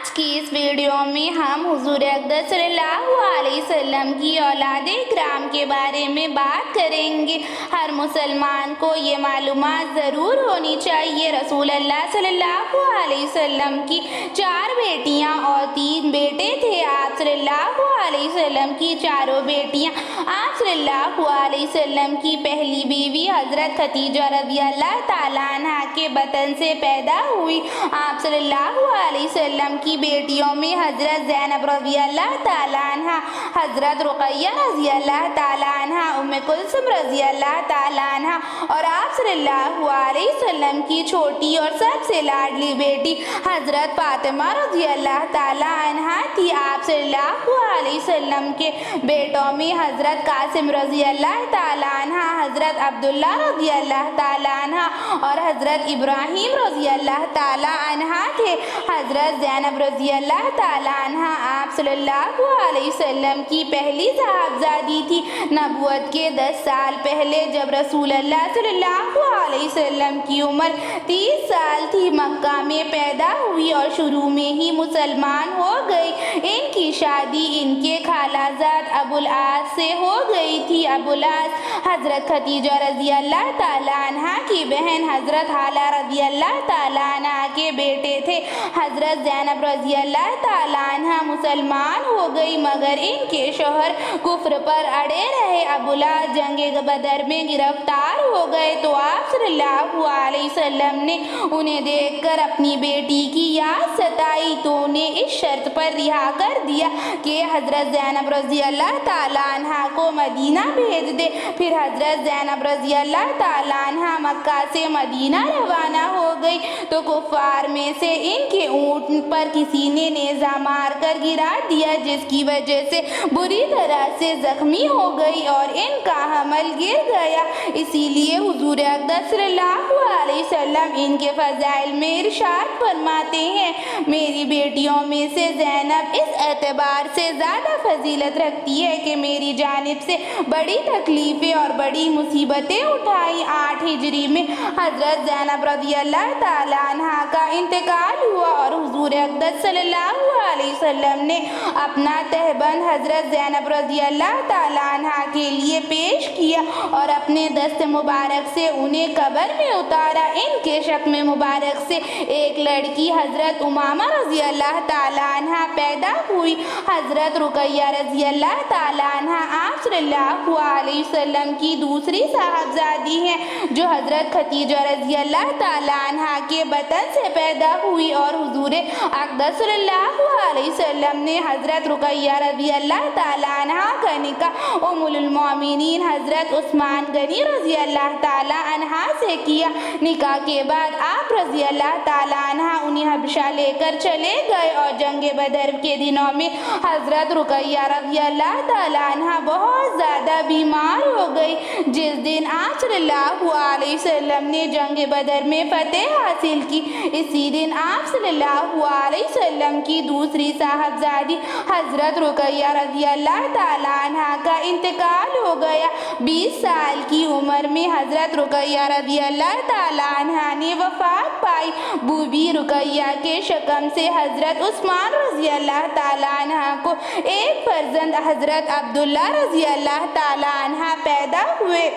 آج کی اس ویڈیو میں ہم حضور اقدس صلی اللہ علیہ وسلم کی اولاد کرام کے بارے میں بات کریں گے۔ ہر مسلمان کو یہ معلومات ضرور ہونی چاہیے۔ رسول اللہ صلی اللہ علیہ وسلم کی 4 بیٹیاں اور 3 بیٹے تھے۔ آپ صلی اللہ علیہ وسلم کی چاروں بیٹیاں آپ صلی اللہ علیہ وسلم کی پہلی بیوی حضرت خدیجہ رضی اللہ تعالیٰ عنہ کے بطن سے پیدا ہوئی۔ آپ صلی اللہ علیہ وسلم کی بیٹیوں میں حضرت زینب رضی اللہ تعالیٰ عنہ، حضرت رقیہ رضی اللہ تعالیٰ عنہ، ام کلثوم رضی اللہ تعالیٰ عنہ اور آپ صلی اللہ علیہ وسلم کی چھوٹی اور سب سے لاڈلی بیٹی حضرت فاطمہ رضی اللہ تعالیٰ عنہ تھی۔ آپ صلی اللہ علیہ وسلم کے بیٹوں میں حضرت قاسم رضی اللہ تعالیٰ عنہ، حضرت عبداللہ رضی اللہ تعالیٰ عنہ اور حضرت ابراہیم رضی اللہ تعالیٰ عنہ تھے۔ حضرت زینب رضی اللہ تعالیٰ عنہ آپ صلی اللہ علیہ وسلم کی پہلی صاحبزادی تھی۔ نبوت کے 10 سال پہلے جب رسول اللہ صلی اللہ علیہ وسلم کی عمر 30 سال تھی، مکہ میں پیدا ہوئی اور شروع میں ہی مسلمان ہو گئی۔ ان کی شادی ان کے خالہ زاد ابو العاص سے ہو گئی تھی۔ ابو العاص حضرت خدیجہ رضی اللہ تعالیٰ عنہ کی بہن حضرت حالہ رضی اللہ تعالیٰ عنہ کے بیٹے تھے۔ حضرت زینب رضی اللہ تعالیٰ عنہ مسلمان ہو گئی مگر ان کے شوہر کفر پر اڑے رہے۔ ابو العاص جنگ بدر میں گرفتار ہو گئے تو آپ صلی اللہ علیہ وسلم نے انہیں دیکھ کر اپنی بیٹی کی یاد ستائی تو انہیں اس شرط پر رہا کر دیا کہ حضرت زینب رضی اللہ تعالیٰ عنہ کو مدینہ بھیج دے۔ پھر حضرت زینب رضی اللہ تعالیٰ عنہ مکہ سے مدینہ روانہ ہو گئی تو کفار میں سے ان کے اونٹ پر کسی نے نیزہ مار کر گرا دیا جس کی وجہ سے بری طرح سے زخمی ہو گئی اور ان کا حمل گر گیا۔ اسی لیے حضور اقدس صلی اللہ علیہ وسلم ان کے فضائل میں ارشاد فرماتے ہیں، میری بیٹیوں میں سے زینب اس اعتبار سے زیادہ فضیلت رکھتی ہے کہ میری جانب سے بڑی تکلیفیں اور بڑی مصیبتیں اٹھائیں۔ 8 ہجری میں حضرت زینب رضی اللہ تعالیٰ عنہ کا انتقال ہوا اور حضور اقدس صلی اللہ علیہ وسلم نے اپنا تہبند حضرت زینب رضی اللہ تعالیٰ عنہ کے لیے پیش کیا اور اپنے دست مبارک سے انہیں قبر میں اتارا۔ ان کے شکم مبارک سے ایک لڑکی حضرت امامہ رضی اللہ تعالیٰ عنہ پیدا ہوئی۔ حضرت رقیہ رضی اللہ تعالیٰ عنہ آپ صلی اللہ علیہ وسلم کی دوسری صاحبزادی ہیں جو حضرت خدیجہ رضی اللہ تعالیٰ عنہ کے بطن سے پیدا ہوئی اور حضور اقدس صلی اللہ علیہ وسلم نے حضرت رقیہ رضی اللہ تعالیٰ عنہ کا نکاح ام المؤمنین حضرت عثمان غنی رضی اللہ تعالیٰ عنہ سے کیا۔ نکاح کے بعد آپ رضی اللہ تعالیٰ عنہ انہیں حبشہ لے کر چلے گئے اور جنگ بدر کے دنوں میں حضرت رقیہ رضی اللہ تعالیٰ عنہ بہت زیادہ بیمار ہو گئی۔ جس دن آپ صلی اللہ علیہ وسلم نے جنگ بدر میں فتح حاصل کی، اسی دن آپ صلی اللہ علیہ وسلم کی دوسری صاحبزادی حضرت رقیہ رضی اللہ تعالیٰ عنہ کا انتقال ہو گیا۔ 20 سال کی عمر میں حضرت رقیہ رضی اللہ تعالیٰ عنہ نے وفات پائی۔ بی بی رقیہ کے شکم سے حضرت عثمان رضی اللہ تعالیٰ عنہ کو ایک فرزند حضرت عبداللہ رضی اللہ تعالیٰ عنہ پیدا ہوئے۔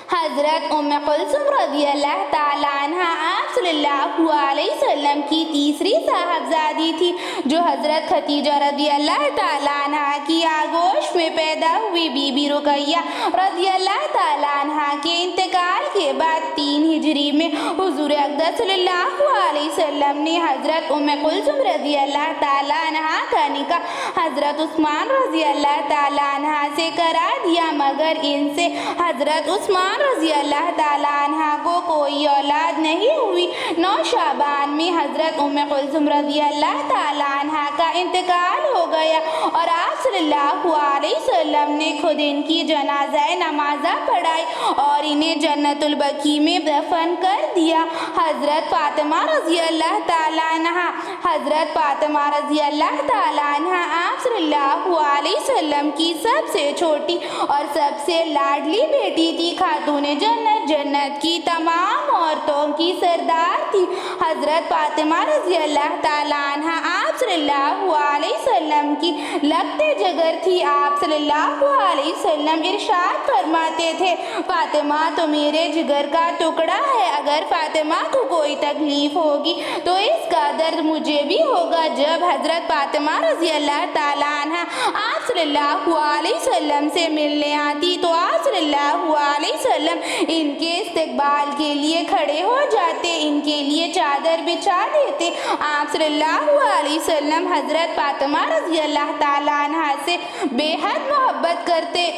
حضرت ام کلثوم رضی اللہ تعالیٰ عنہ آپ صلی اللہ علیہ وسلم کی تیسری صاحبزادی تھی جو حضرت خدیجہ رضی اللہ تعالیٰ عنہ کی آغوش میں پیدا ہوئی۔ بی بی رقیہ رضی اللہ تعالیٰ عنہ کے انتقال کے بعد 3 ہجری میں حضور اقدس صلی اللہ علیہ وسلم نے حضرت ام کلثوم رضی اللہ تعالیٰ عنہ کا نکاح حضرت عثمان رضی اللہ تعالیٰ عنہ سے کرا دیا مگر ان سے حضرت عثمان رضی اللہ تعالیٰ عنہ کو کوئی اولاد نہیں ہوئی۔ 9 شعبان میں حضرت ام کلثوم رضی اللہ تعالیٰ عنہ کا انتقال ہو گیا اور آپ صلی اللہ علیہ وسلم نے خود ان کی جنازہ نمازہ پڑھائی اور انہیں جنت البقیع میں دفن کر دیا۔ حضرت فاطمہ رضی اللہ تعالیٰ عنہ حضرت فاطمہ رضی اللہ تعالیٰ عنہ آپ صلی اللہ علیہ وسلم کی سب سے چھوٹی اور سب سے لاڈلی بیٹی تھی۔ خاتون جنت کی تمام عورتوں کی سردار تھی۔ حضرت فاطمہ رضی اللہ تعالیٰ عنہ آپ آپ صلی اللہ علیہ وسلم کی لگتے جگر تھی۔ آپ صلی اللہ علیہ وسلم ارشاد فرماتے تھے، فاطمہ تو میرے جگر کا ٹکڑا ہے، اگر فاطمہ کو کوئی تکلیف ہوگی تو اس کا درد مجھے بھی ہوگا۔ جب حضرت فاطمہ رضی اللہ تعالیٰ عنہ آپ صلی اللہ علیہ وسلم سے ملنے آتی تو آپ صلی اللہ علیہ وسلم ان کے استقبال کے لیے کھڑے ہو جاتے، ان کے لیے چادر بچھا دیتے۔ آپ صلی اللہ علیہ وسلم حضرت فاطمہ رضی اللہ تعالیٰ عنہ سے بے حد محبت کرتے۔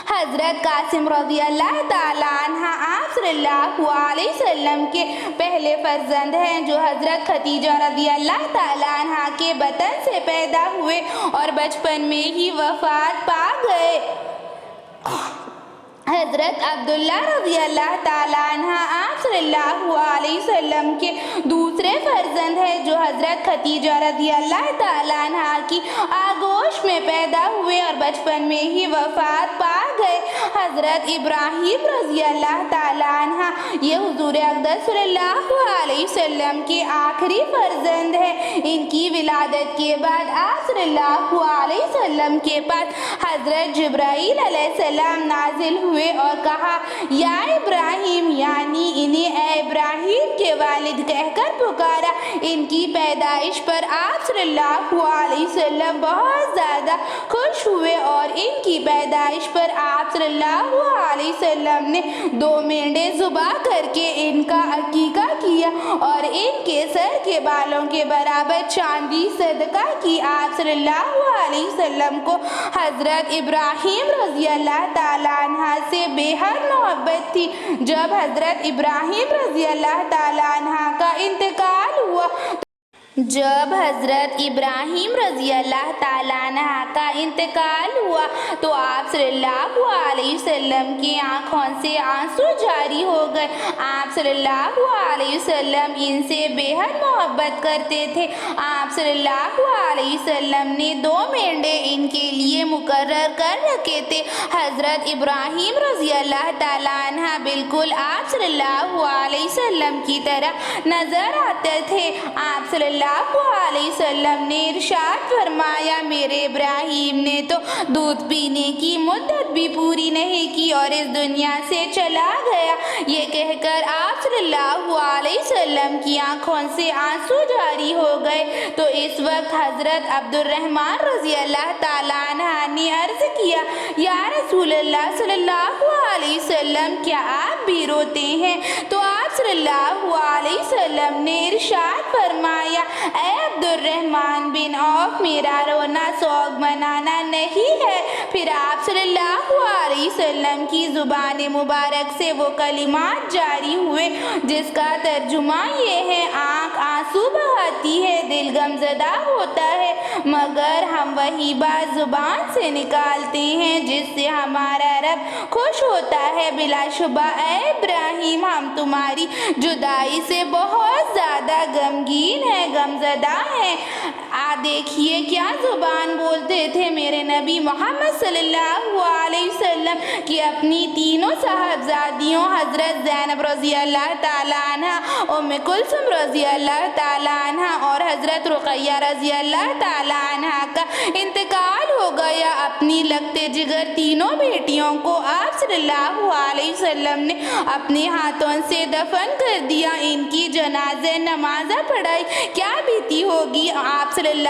حضرت قاسم رضی اللہ تعالیٰ عنہ آپ صلی اللہ علیہ وسلم کے پہلے فرزند ہیں، جو حضرت خدیجہ رضی اللہ تعالیٰ عنہ کے بطن سے پیدا ہوئے اور بچپن میں ہی وفات پا گئے۔ حضرت عبداللہ رضی اللہ تعالیٰ عنہ آپ صلی اللہ علیہ وسلم کے دوسرے فرزند ہیں، جو حضرت خدیجہ رضی اللہ تعالیٰ عنہ کی آغوش میں پیدا ہوئے اور بچپن میں ہی وفات پا گئے۔ حضرت ابراہیم رضی اللہ تعالیٰ عنہ یہ حضور اقدس صلی اللہ علیہ وسلم کے آخری فرزند ہیں۔ ان کی ولادت کے بعد آپ صلی اللہ علیہ وسلم کے پاس حضرت جبرائیل علیہ السلام نازل ہوئے اور کہا، یا ابراہیم، یعنی انہیں اے ابراہیم کے والد کہہ کر پکارا۔ ان کی پیدائش پر آپ صلی اللہ علیہ وسلم بہت زیادہ خوش ہوئے اور ان کی پیدائش پر آپ صلی اللہ علیہ وسلم نے 2 مینڈے ذبح کر کے ان کا عقیقہ کیا اور ان کے سر کے بالوں کے برابر چاندی صدقہ کی۔ آپ صلی اللہ علیہ وسلم کو حضرت ابراہیم رضی اللہ تعالیٰ عنہ سے بے حد محبت تھی۔ جب حضرت ابراہیم رضی اللہ تعالیٰ عنہ کا انتقال ہوا تو آپ صلی اللہ علیہ وسلم کی آنکھوں سے آنسو جاری ہو گئے۔ آپ صلی اللہ علیہ وسلم ان سے بے حد محبت کرتے تھے۔ آپ صلی اللہ علیہ وسلم نے 2 مینڈے ان کے لیے مقرر کر رکھے تھے۔ حضرت ابراہیم رضی اللہ تعالیٰ عنہ بالکل آپ صلی اللہ علیہ وسلم کی طرح نظر آتے تھے۔ آپ صلی اللہ علیہ وسلم نے ارشاد فرمایا، میرے ابراہیم نے تو دودھ پینے کی مدت بھی پوری نہیں کی اور اس دنیا سے چلا گیا۔ یہ کہہ کر آپ صلی اللہ علیہ وسلم کی آنکھوں سے آنسو جاری ہو گئے تو اس وقت حضرت عبد الرحمن رضی اللہ تعالیٰ عنہ نے عرض کیا، یا رسول اللہ صلی اللہ علیہ وسلم، کیا آپ بھی روتے ہیں؟ تو آپ صلی اللہ علیہ وسلم نے ارشاد فرمایا، اے عبد الرحمن بن عوف، میرا رونا سوگ منانا نہیں ہے۔ پھر آپ صلی اللہ علیہ وسلم کی زبان مبارک سے وہ کلمات جاری ہوئے جس کا ترجمہ یہ ہے، آنکھ آنسو بہاتی ہے، دل غمزدہ ہوتا ہے، مگر ہم وہی بات زبان سے نکالتے ہیں جس سے ہمارا رب خوش ہوتا ہے۔ بلا شبہ اے ابراہیم، ہم تمہاری جدائی سے بہت زیادہ غمگین ہیں، غمزدہ ہیں۔ دیکھیے کیا زبان بولتے تھے میرے نبی محمد صلی اللہ علیہ وسلم کی اپنی تینوں صاحبزادیوں حضرت زینب رضی اللہ تعالیٰ عنہ، ام کلثوم رضی اللہ تعالیٰ عنہ اور حضرت رقیہ رضی اللہ تعالیٰ عنہ کا انتقال ہو گیا۔ اپنی لگتے جگر تینوں بیٹیوں کو آپ صلی اللہ علیہ وسلم نے اپنے ہاتھوں سے دفن کر دیا، ان کی جنازہ نماز پڑھائی۔ کیا بیتی ہوگی آپ صلی اللہ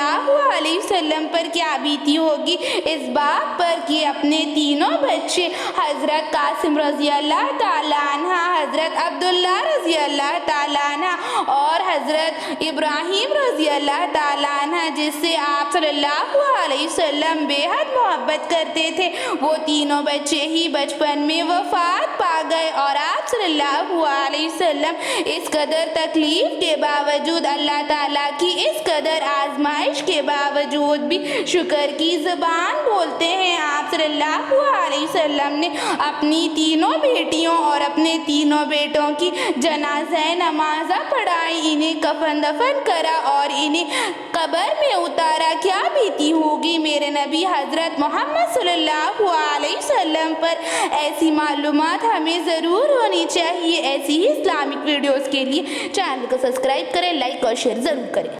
علیہ وسلم پر، کیا بیتی ہوگی اس بات پر کہ اپنے تینوں بچے حضرت قاسم رضی اللہ تعالیٰ عنہ، حضرت عبداللہ رضی اللہ تعالیٰ عنہ اور حضرت ابراہیم رضی اللہ تعالیٰ عنہ، جس سے آپ صلی اللہ علیہ وسلم بے حد محبت کرتے تھے، وہ تینوں بچے ہی بچپن میں وفات پا گئے اور آپ صلی اللہ علیہ وسلم اس قدر تکلیف کے باوجود، اللہ تعالیٰ کی اس قدر آزمائش کے باوجود بھی شکر کی زبان بولتے ہیں۔ آپ صلی اللہ علیہ وسلم نے اپنی تینوں بیٹیوں اور اپنے تینوں بیٹوں کی جنازہ نماز پڑھائی، انہیں کفن دفن کرا اور انہیں قبر میں اتارا۔ کیا بیتی ہوگی میرے نبی حضرت محمد صلی اللہ علیہ وسلم پر؟ ایسی معلومات ہمیں ضرور ہونی چاہیے۔ ایسی ہی اسلامک ویڈیوز کے لیے چینل کو سبسکرائب کریں، لائک اور شیئر ضرور کریں۔